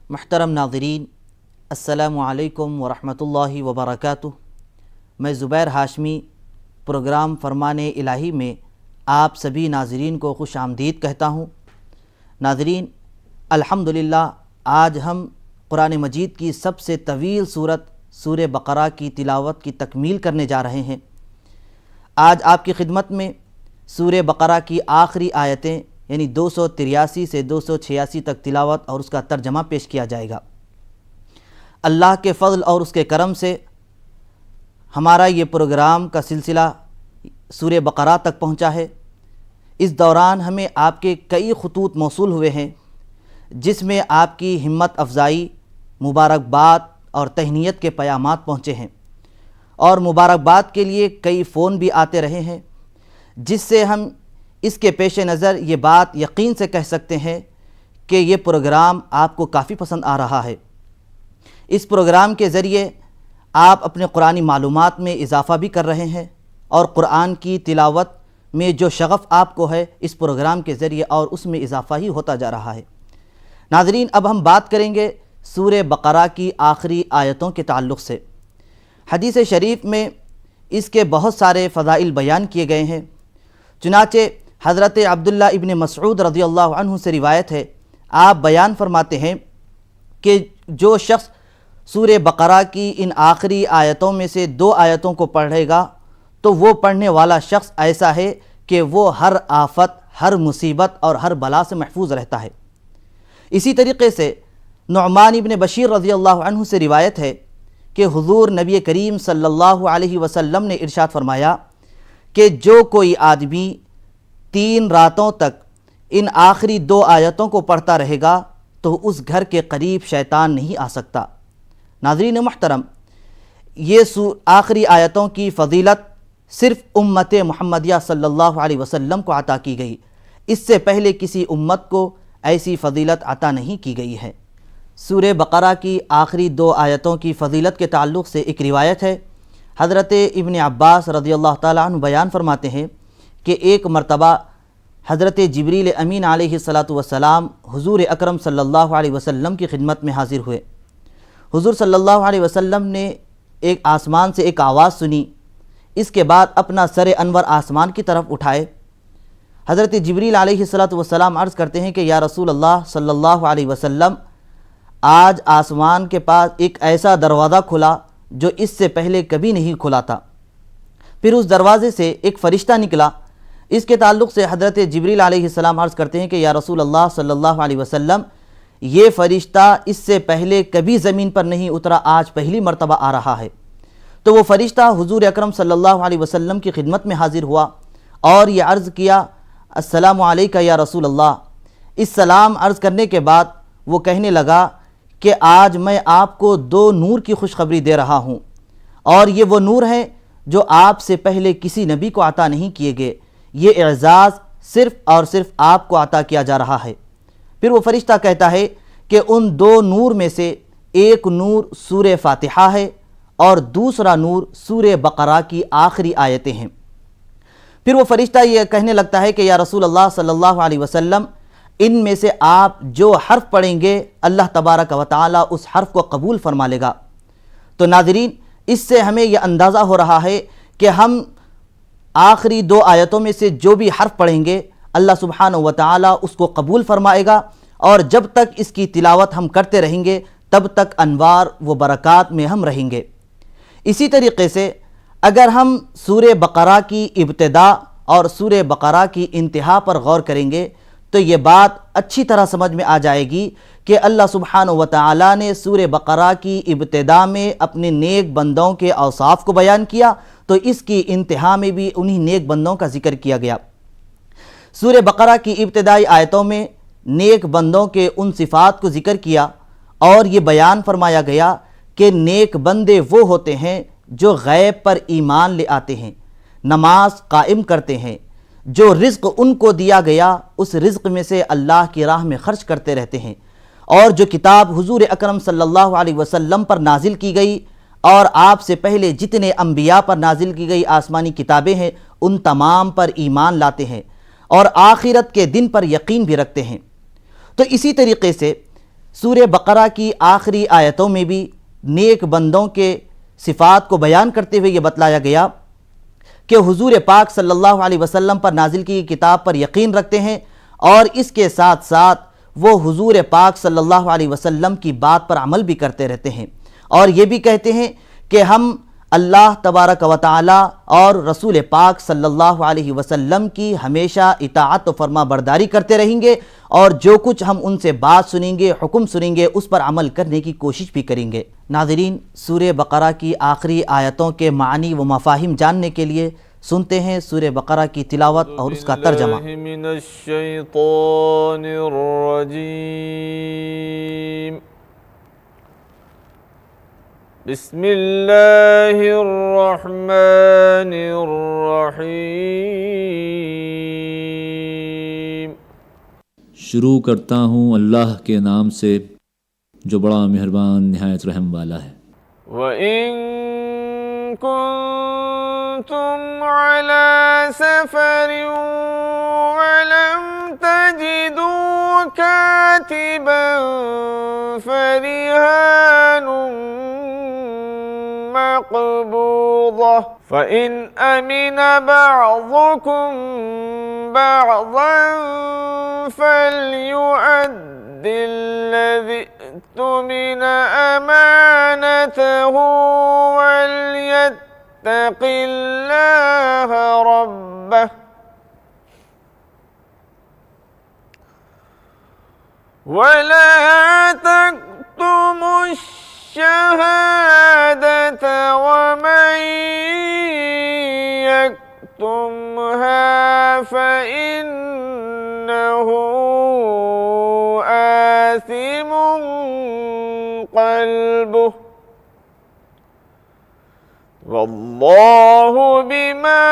محترم ناظرین، السلام علیکم ورحمۃ اللہ وبرکاتہ۔ میں زبیر ہاشمی پروگرام فرمان الہی میں آپ سبھی ناظرین کو خوش آمدید کہتا ہوں۔ ناظرین، الحمدللہ آج ہم قرآن مجید کی سب سے طویل سورت سورہ بقرہ کی تلاوت کی تکمیل کرنے جا رہے ہیں۔ آج آپ کی خدمت میں سورہ بقرہ کی آخری آیتیں یعنی 283 سے 286 تک تلاوت اور اس کا ترجمہ پیش کیا جائے گا۔ اللہ کے فضل اور اس کے کرم سے ہمارا یہ پروگرام کا سلسلہ سورہ بقرہ تک پہنچا ہے۔ اس دوران ہمیں آپ کے کئی خطوط موصول ہوئے ہیں جس میں آپ کی ہمت افزائی، مبارکباد اور تہنیت کے پیامات پہنچے ہیں، اور مبارکباد کے لیے کئی فون بھی آتے رہے ہیں، جس سے ہم اس کے پیش نظر یہ بات یقین سے کہہ سکتے ہیں کہ یہ پروگرام آپ کو کافی پسند آ رہا ہے۔ اس پروگرام کے ذریعے آپ اپنے قرآنی معلومات میں اضافہ بھی کر رہے ہیں، اور قرآن کی تلاوت میں جو شغف آپ کو ہے اس پروگرام کے ذریعے اور اس میں اضافہ ہی ہوتا جا رہا ہے۔ ناظرین، اب ہم بات کریں گے سورہ بقرہ کی آخری آیتوں کے تعلق سے۔ حدیث شریف میں اس کے بہت سارے فضائل بیان کیے گئے ہیں۔ چنانچہ حضرت عبداللہ ابن مسعود رضی اللہ عنہ سے روایت ہے، آپ بیان فرماتے ہیں کہ جو شخص سورہ بقرہ کی ان آخری آیتوں میں سے 2 آیتوں کو پڑھے گا تو وہ پڑھنے والا شخص ایسا ہے کہ وہ ہر آفت، ہر مصیبت اور ہر بلا سے محفوظ رہتا ہے۔ اسی طریقے سے نعمان ابن بشیر رضی اللہ عنہ سے روایت ہے کہ حضور نبی کریم صلی اللہ علیہ وسلم نے ارشاد فرمایا کہ جو کوئی آدمی 3 راتوں تک ان آخری 2 آیتوں کو پڑھتا رہے گا تو اس گھر کے قریب شیطان نہیں آ سکتا۔ ناظرین محترم، یہ آخری آیتوں کی فضیلت صرف امت محمدیہ صلی اللہ علیہ وسلم کو عطا کی گئی، اس سے پہلے کسی امت کو ایسی فضیلت عطا نہیں کی گئی ہے۔ سورہ بقرہ کی آخری 2 آیتوں کی فضیلت کے تعلق سے ایک روایت ہے۔ حضرت ابن عباس رضی اللہ تعالیٰ عنہ بیان فرماتے ہیں کہ ایک مرتبہ حضرت جبریل امین علیہ السلام حضور اکرم صلی اللہ علیہ وسلم کی خدمت میں حاضر ہوئے۔ حضور صلی اللہ علیہ وسلم نے ایک آسمان سے ایک آواز سنی، اس کے بعد اپنا سر انور آسمان کی طرف اٹھائے۔ حضرت جبریل علیہ السلام عرض کرتے ہیں کہ یا رسول اللہ صلی اللہ علیہ وسلم، آج آسمان کے پاس ایک ایسا دروازہ کھلا جو اس سے پہلے کبھی نہیں کھلا تھا۔ پھر اس دروازے سے ایک فرشتہ نکلا۔ اس کے تعلق سے حضرت جبریل علیہ السلام عرض کرتے ہیں کہ یا رسول اللہ صلی اللہ علیہ وسلم، یہ فرشتہ اس سے پہلے کبھی زمین پر نہیں اترا، آج پہلی مرتبہ آ رہا ہے۔ تو وہ فرشتہ حضور اکرم صلی اللہ علیہ وسلم کی خدمت میں حاضر ہوا اور یہ عرض کیا، السلام علیکہ یا رسول اللہ۔ اس سلام عرض کرنے کے بعد وہ کہنے لگا کہ آج میں آپ کو 2 نور کی خوشخبری دے رہا ہوں، اور یہ وہ نور ہیں جو آپ سے پہلے کسی نبی کو عطا نہیں کیے گئے۔ یہ اعزاز صرف اور صرف آپ کو عطا کیا جا رہا ہے۔ پھر وہ فرشتہ کہتا ہے کہ ان 2 نور میں سے ایک نور سورہ فاتحہ ہے اور دوسرا نور سورہ بقرہ کی آخری آیتیں ہیں۔ پھر وہ فرشتہ یہ کہنے لگتا ہے کہ یا رسول اللہ صلی اللہ علیہ وسلم، ان میں سے آپ جو حرف پڑھیں گے اللہ تبارک و تعالی اس حرف کو قبول فرما لے گا۔ تو ناظرین، اس سے ہمیں یہ اندازہ ہو رہا ہے کہ ہم آخری 2 آیتوں میں سے جو بھی حرف پڑھیں گے اللہ سبحانہ و تعالی اس کو قبول فرمائے گا، اور جب تک اس کی تلاوت ہم کرتے رہیں گے تب تک انوار و برکات میں ہم رہیں گے۔ اسی طریقے سے اگر ہم سورہ بقرہ کی ابتدا اور سورہ بقرہ کی انتہا پر غور کریں گے تو یہ بات اچھی طرح سمجھ میں آ جائے گی کہ اللہ سبحانہ و تعالی نے سورہ بقرہ کی ابتدا میں اپنے نیک بندوں کے اوصاف کو بیان کیا، تو اس کی انتہا میں بھی انہی نیک بندوں کا ذکر کیا گیا۔ سورہ بقرہ کی ابتدائی آیتوں میں نیک بندوں کے ان صفات کو ذکر کیا، اور یہ بیان فرمایا گیا کہ نیک بندے وہ ہوتے ہیں جو غیب پر ایمان لے آتے ہیں، نماز قائم کرتے ہیں، جو رزق ان کو دیا گیا اس رزق میں سے اللہ کی راہ میں خرچ کرتے رہتے ہیں، اور جو کتاب حضور اکرم صلی اللہ علیہ وسلم پر نازل کی گئی اور آپ سے پہلے جتنے انبیاء پر نازل کی گئی آسمانی کتابیں ہیں ان تمام پر ایمان لاتے ہیں، اور آخرت کے دن پر یقین بھی رکھتے ہیں۔ تو اسی طریقے سے سورہ بقرہ کی آخری آیتوں میں بھی نیک بندوں کے صفات کو بیان کرتے ہوئے یہ بتلایا گیا کہ حضور پاک صلی اللہ علیہ وسلم پر نازل کی کتاب پر یقین رکھتے ہیں اور اس کے ساتھ ساتھ وہ حضور پاک صلی اللہ علیہ وسلم کی بات پر عمل بھی کرتے رہتے ہیں، اور یہ بھی کہتے ہیں کہ ہم اللہ تبارک و تعالی اور رسول پاک صلی اللہ علیہ وسلم کی ہمیشہ اطاعت و فرما برداری کرتے رہیں گے، اور جو کچھ ہم ان سے بات سنیں گے، حکم سنیں گے، اس پر عمل کرنے کی کوشش بھی کریں گے۔ ناظرین، سورہ بقرہ کی آخری آیتوں کے معنی و مفاہیم جاننے کے لیے سنتے ہیں سورہ بقرہ کی تلاوت اور اس کا ترجمہ۔ من الشیطان الرجیم، بسم اللہ الرحمن الرحیم۔ شروع کرتا ہوں اللہ کے نام سے جو بڑا مہربان نہایت رحم والا ہے۔ وَإِن كُنتُمْ عَلَى سَفَرٍ وَلَمْ تَجِدُوا كَاتِبًا فَرِهَانٌ مَّقْبُوضَةٌ فَإِنْ أَمِنَ بَعْضُكُمْ بَعْضًا فَلْيُؤَدِّ الَّذِي اؤْتُمِنَ أَمَانَتَهُ وَلْيَتَّقِ اللَّهَ رَبَّهُ وَلَا تَكْتُمُوا الشَّهَادَةَ وَمَن يَكْتُمْهَا فَإِنَّهُ آثِمٌ قَلْبُهُ وَاللَّهُ بِمَا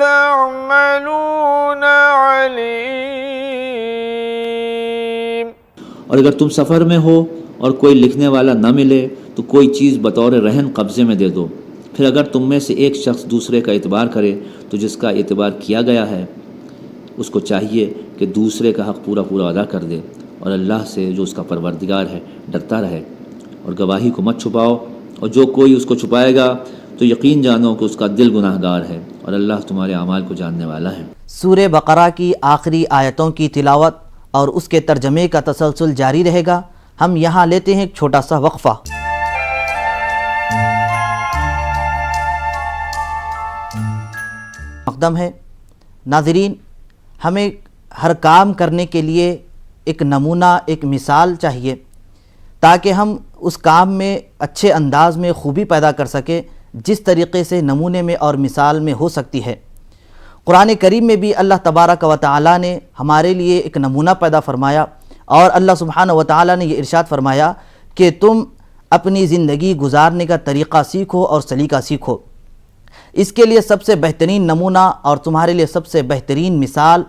تَعْمَلُونَ عَلِيمٌ۔ اور اگر تم سفر میں ہو اور کوئی لکھنے والا نہ ملے تو کوئی چیز بطور رہن قبضے میں دے دو، پھر اگر تم میں سے ایک شخص دوسرے کا اعتبار کرے تو جس کا اعتبار کیا گیا ہے اس کو چاہیے کہ دوسرے کا حق پورا ادا کر دے، اور اللہ سے جو اس کا پروردگار ہے ڈرتا رہے، اور گواہی کو مت چھپاؤ، اور جو کوئی اس کو چھپائے گا تو یقین جانو کہ اس کا دل گناہ گار ہے، اور اللہ تمہارے اعمال کو جاننے والا ہے۔ سورہ بقرہ کی آخری آیتوں کی تلاوت اور اس کے ترجمے کا تسلسل جاری رہے گا۔ ہم یہاں لیتے ہیں ایک چھوٹا سا وقفہ۔ مقدم ہے۔ ناظرین، ہمیں ہر کام کرنے کے لیے ایک نمونہ، ایک مثال چاہیے تاکہ ہم اس کام میں اچھے انداز میں خوبی پیدا کر سکیں جس طریقے سے نمونے میں اور مثال میں ہو سکتی ہے۔ قرآن کریم میں بھی اللہ تبارک و تعالی نے ہمارے لیے ایک نمونہ پیدا فرمایا، اور اللہ سبحانہ و تعالی نے یہ ارشاد فرمایا کہ تم اپنی زندگی گزارنے کا طریقہ سیکھو اور سلیقہ سیکھو۔ اس کے لیے سب سے بہترین نمونہ اور تمہارے لیے سب سے بہترین مثال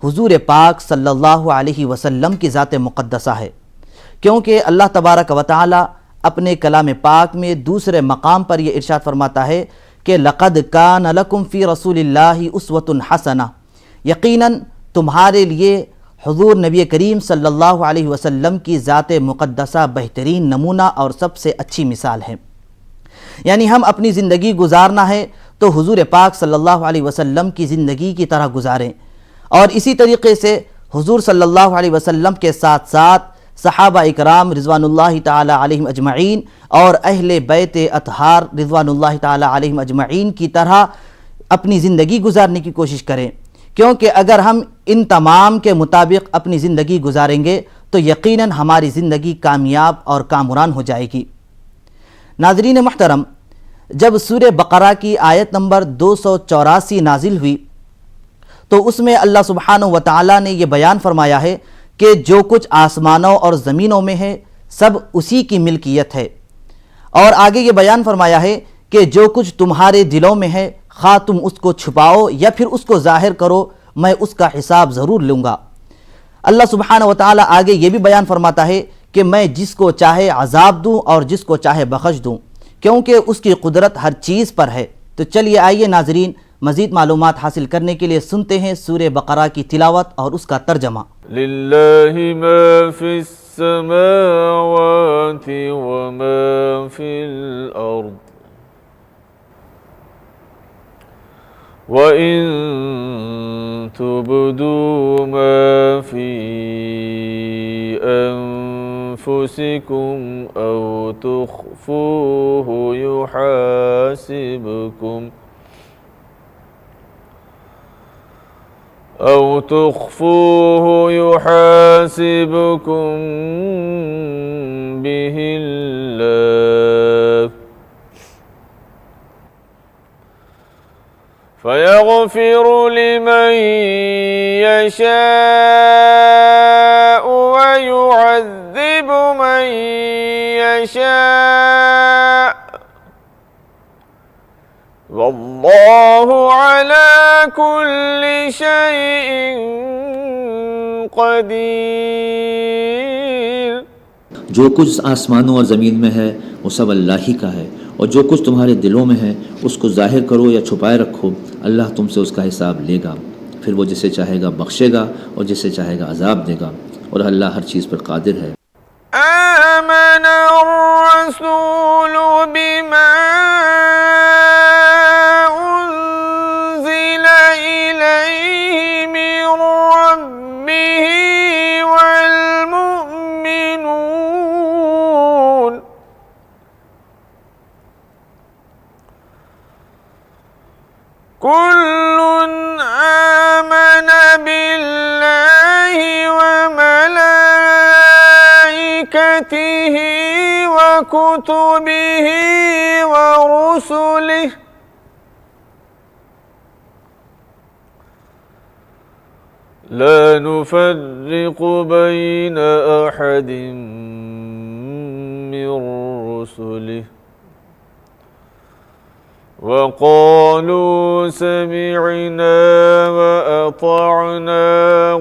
حضور پاک صلی اللہ علیہ وسلم کی ذات مقدسہ ہے، کیونکہ اللہ تبارک و تعالی اپنے کلام پاک میں دوسرے مقام پر یہ ارشاد فرماتا ہے کہ لَقَدْ كَانَ لَكُمْ فِي رَسُولِ اللَّهِ أُسْوَةٌ حَسَنَةٌ، یقیناً تمہارے لیے حضور نبی کریم صلی اللہ علیہ وسلم کی ذات مقدسہ بہترین نمونہ اور سب سے اچھی مثال ہے۔ یعنی ہم اپنی زندگی گزارنا ہے تو حضور پاک صلی اللہ علیہ وسلم کی زندگی کی طرح گزاریں، اور اسی طریقے سے حضور صلی اللہ علیہ وسلم کے ساتھ ساتھ صحابہ اکرام رضوان اللہ تعالی علیہم اجمعین اور اہل بیت اطہار رضوان اللہ تعالی علیہم اجمعین کی طرح اپنی زندگی گزارنے کی کوشش کریں، کیونکہ اگر ہم ان تمام کے مطابق اپنی زندگی گزاریں گے تو یقیناً ہماری زندگی کامیاب اور کامران ہو جائے گی۔ ناظرین محترم، جب سورہ بقرہ کی آیت نمبر 284 نازل ہوئی تو اس میں اللہ سبحانہ و تعالی نے یہ بیان فرمایا ہے کہ جو کچھ آسمانوں اور زمینوں میں ہے سب اسی کی ملکیت ہے، اور آگے یہ بیان فرمایا ہے کہ جو کچھ تمہارے دلوں میں ہے خواہ تم اس کو چھپاؤ یا پھر اس کو ظاہر کرو، میں اس کا حساب ضرور لوں گا۔ اللہ سبحانہ و تعالی آگے یہ بھی بیان فرماتا ہے کہ میں جس کو چاہے عذاب دوں اور جس کو چاہے بخش دوں، کیونکہ اس کی قدرت ہر چیز پر ہے۔ تو چلیے آئیے ناظرین، مزید معلومات حاصل کرنے کے لیے سنتے ہیں سورہ بقرہ کی تلاوت اور اس کا ترجمہ۔ للہ ما فی السماوات وما في الأرض وإن تبدوا ما في أنفسكم أو تخفوه يحاسبكم به الله فيغفر لمن يشاء ويعذب من يشاء والله على كل شيء قدیر۔ جو کچھ آسمانوں اور زمین میں ہے وہ سب اللہ ہی کا ہے، اور جو کچھ تمہارے دلوں میں ہے اس کو ظاہر کرو یا چھپائے رکھو، اللہ تم سے اس کا حساب لے گا، پھر وہ جسے چاہے گا بخشے گا اور جسے چاہے گا عذاب دے گا، اور اللہ ہر چیز پر قادر ہے۔ آمن الرسول بما أنزل إليه من ربه والمؤمنون كل آمن بالله وملائكته وكتبه ورسله لا نفرق بين أحد من رسله وقالوا سمعنا وأطعنا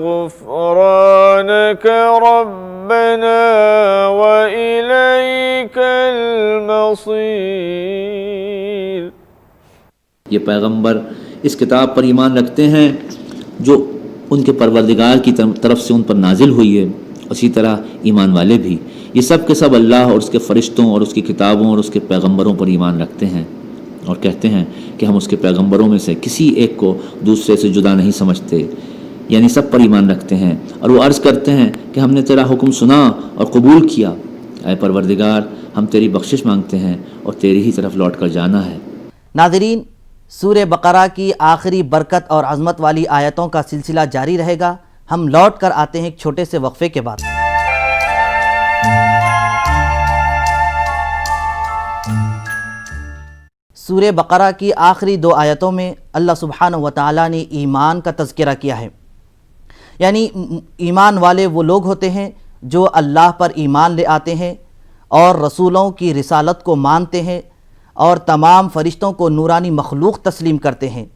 غفرانك ربنا وإليك المصير۔ یہ پیغمبر اس کتاب پر ایمان رکھتے ہیں جو ان کے پروردگار کی طرف سے ان پر نازل ہوئی ہے، اسی طرح ایمان والے بھی، یہ سب کے سب اللہ اور اس کے فرشتوں اور اس کی کتابوں اور اس کے پیغمبروں پر ایمان رکھتے ہیں، اور کہتے ہیں کہ ہم اس کے پیغمبروں میں سے کسی ایک کو دوسرے سے جدا نہیں سمجھتے، یعنی سب پر ایمان رکھتے ہیں، اور وہ عرض کرتے ہیں کہ ہم نے تیرا حکم سنا اور قبول کیا، اے پروردگار ہم تیری بخشش مانگتے ہیں اور تیری ہی طرف لوٹ کر جانا ہے۔ ناظرین، سورہ بقرہ کی آخری برکت اور عظمت والی آیتوں کا سلسلہ جاری رہے گا۔ ہم لوٹ کر آتے ہیں ایک چھوٹے سے وقفے کے بعد۔ سورہ بقرہ کی آخری 2 آیتوں میں اللہ سبحانہ و تعالیٰ نے ایمان کا تذکرہ کیا ہے، یعنی ایمان والے وہ لوگ ہوتے ہیں جو اللہ پر ایمان لے آتے ہیں اور رسولوں کی رسالت کو مانتے ہیں اور تمام فرشتوں کو نورانی مخلوق تسلیم کرتے ہیں،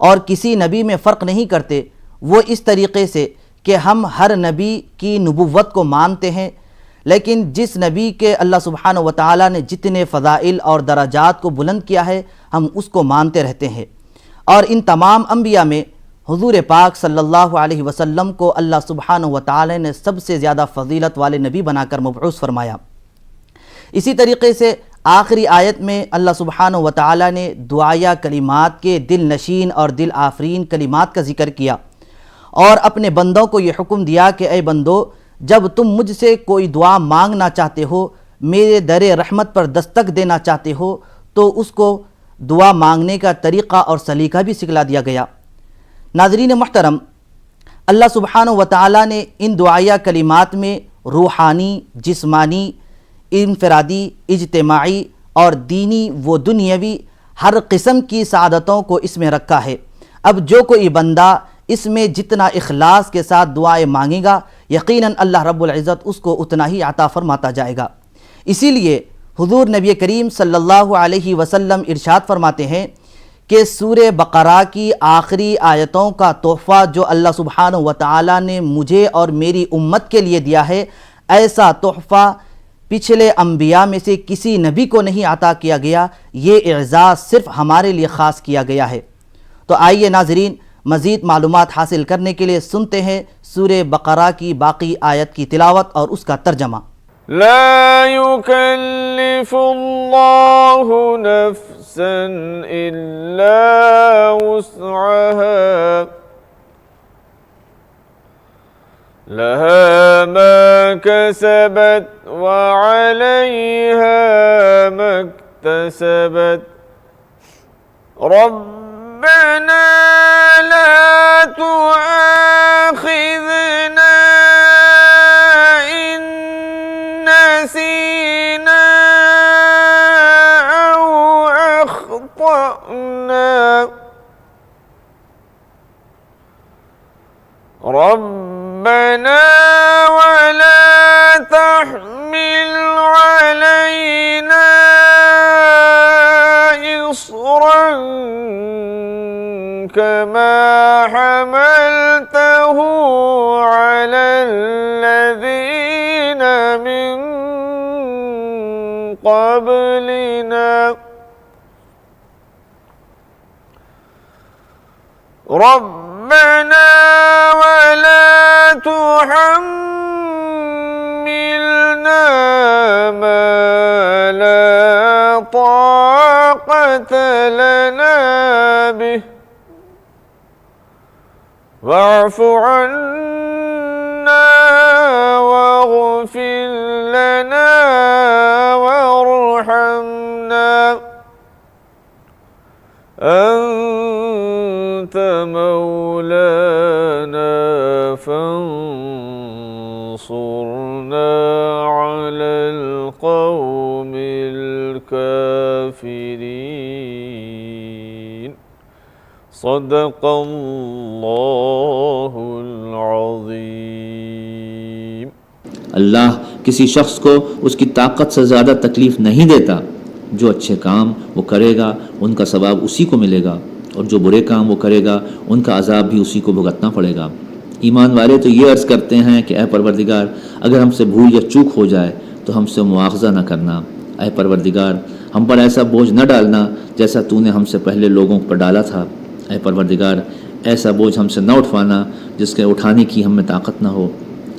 اور کسی نبی میں فرق نہیں کرتے، وہ اس طریقے سے کہ ہم ہر نبی کی نبوت کو مانتے ہیں، لیکن جس نبی کے اللہ سبحانہ و تعالیٰ نے جتنے فضائل اور درجات کو بلند کیا ہے ہم اس کو مانتے رہتے ہیں۔ اور ان تمام انبیاء میں حضور پاک صلی اللہ علیہ وسلم کو اللہ سبحانہ و تعالیٰ نے سب سے زیادہ فضیلت والے نبی بنا کر مبعوث فرمایا۔ اسی طریقے سے آخری آیت میں اللہ سبحانہ و تعالیٰ نے دعائیہ کلمات کے دل نشین اور دل آفرین کلمات کا ذکر کیا، اور اپنے بندوں کو یہ حکم دیا کہ اے بندو، جب تم مجھ سے کوئی دعا مانگنا چاہتے ہو، میرے در رحمت پر دستک دینا چاہتے ہو، تو اس کو دعا مانگنے کا طریقہ اور سلیقہ بھی سکھلا دیا گیا۔ ناظرین محترم، اللہ سبحانہ و تعالیٰ نے ان دعائیہ کلمات میں روحانی، جسمانی، انفرادی، اجتماعی اور دینی و دنیاوی ہر قسم کی سعادتوں کو اس میں رکھا ہے۔ اب جو کوئی بندہ اس میں جتنا اخلاص کے ساتھ دعائیں مانگے گا، یقیناً اللہ رب العزت اس کو اتنا ہی عطا فرماتا جائے گا۔ اسی لیے حضور نبی کریم صلی اللہ علیہ وسلم ارشاد فرماتے ہیں کہ سورہ بقرہ کی آخری آیتوں کا تحفہ جو اللہ سبحانہ و تعالیٰ نے مجھے اور میری امت کے لیے دیا ہے، ایسا تحفہ پچھلے انبیاء میں سے کسی نبی کو نہیں عطا کیا گیا، یہ اعزاز صرف ہمارے لیے خاص کیا گیا ہے۔ تو آئیے ناظرین، مزید معلومات حاصل کرنے کے لیے سنتے ہیں سورہ بقرہ کی باقی آیت کی تلاوت اور اس کا ترجمہ۔ لا يكلف الله نفسا إلا وسعها لها ما كسبت وعليها ما اكتسبت ربنا لا تؤاخذنا إن نسينا أو أخطأنا ربنا ولا تحمل علينا إصرا كما حملته على الذين من قبلنا ربنا ولا تحملنا ما لا طاقة لنا به واعف عنا واغفر لنا وارحمنا أنت مولانا فانصرنا على القوم الكافرين صدق اللہ العظیم۔ اللہ کسی شخص کو اس کی طاقت سے زیادہ تکلیف نہیں دیتا۔ جو اچھے کام وہ کرے گا ان کا ثواب اسی کو ملے گا، اور جو برے کام وہ کرے گا ان کا عذاب بھی اسی کو بھگتنا پڑے گا۔ ایمان والے تو یہ عرض کرتے ہیں کہ اے پروردگار، اگر ہم سے بھول یا چوک ہو جائے تو ہم سے مواخذہ نہ کرنا۔ اے پروردگار، ہم پر ایسا بوجھ نہ ڈالنا جیسا تو نے ہم سے پہلے لوگوں پر ڈالا تھا۔ اے پروردگار، ایسا بوجھ ہم سے نہ اٹھوانا جس کے اٹھانے کی ہم میں طاقت نہ ہو۔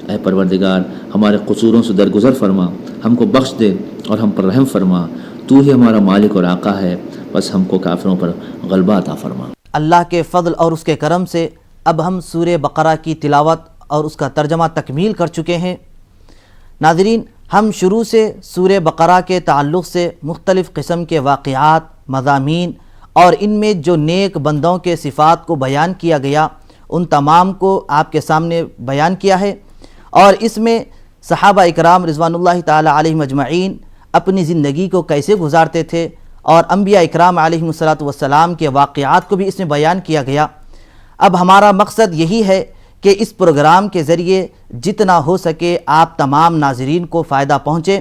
اے پروردگار، ہمارے قصوروں سے درگزر فرما، ہم کو بخش دے اور ہم پر رحم فرما۔ تو ہی ہمارا مالک اور آقا ہے، بس ہم کو کافروں پر غلبہ عطا فرما۔ اللہ کے فضل اور اس کے کرم سے اب ہم سورہ بقرہ کی تلاوت اور اس کا ترجمہ تکمیل کر چکے ہیں۔ ناظرین، ہم شروع سے سورہ بقرہ کے تعلق سے مختلف قسم کے واقعات، مضامین اور ان میں جو نیک بندوں کے صفات کو بیان کیا گیا ان تمام کو آپ کے سامنے بیان کیا ہے، اور اس میں صحابہ اکرام رضوان اللہ تعالی علیہم اجمعین اپنی زندگی کو کیسے گزارتے تھے، اور انبیاء اکرام علیہم السلام کے واقعات کو بھی اس میں بیان کیا گیا۔ اب ہمارا مقصد یہی ہے کہ اس پروگرام کے ذریعے جتنا ہو سکے آپ تمام ناظرین کو فائدہ پہنچے۔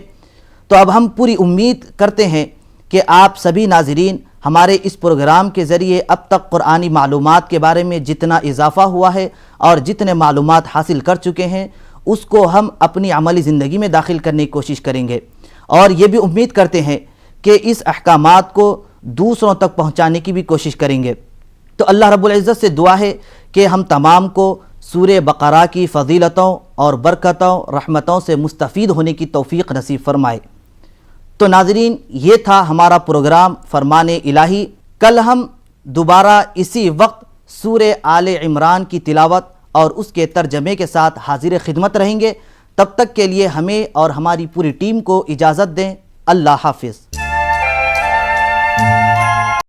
تو اب ہم پوری امید کرتے ہیں کہ آپ سبھی ناظرین ہمارے اس پروگرام کے ذریعے اب تک قرآنی معلومات کے بارے میں جتنا اضافہ ہوا ہے اور جتنے معلومات حاصل کر چکے ہیں اس کو ہم اپنی عملی زندگی میں داخل کرنے کی کوشش کریں گے، اور یہ بھی امید کرتے ہیں کہ اس احکامات کو دوسروں تک پہنچانے کی بھی کوشش کریں گے۔ تو اللہ رب العزت سے دعا ہے کہ ہم تمام کو سورہ بقرہ کی فضیلتوں اور برکتوں، رحمتوں سے مستفید ہونے کی توفیق نصیب فرمائے۔ تو ناظرین، یہ تھا ہمارا پروگرام فرمان الہی۔ کل ہم دوبارہ اسی وقت سورہ آل عمران کی تلاوت اور اس کے ترجمے کے ساتھ حاضر خدمت رہیں گے۔ تب تک کے لیے ہمیں اور ہماری پوری ٹیم کو اجازت دیں۔ اللہ حافظ۔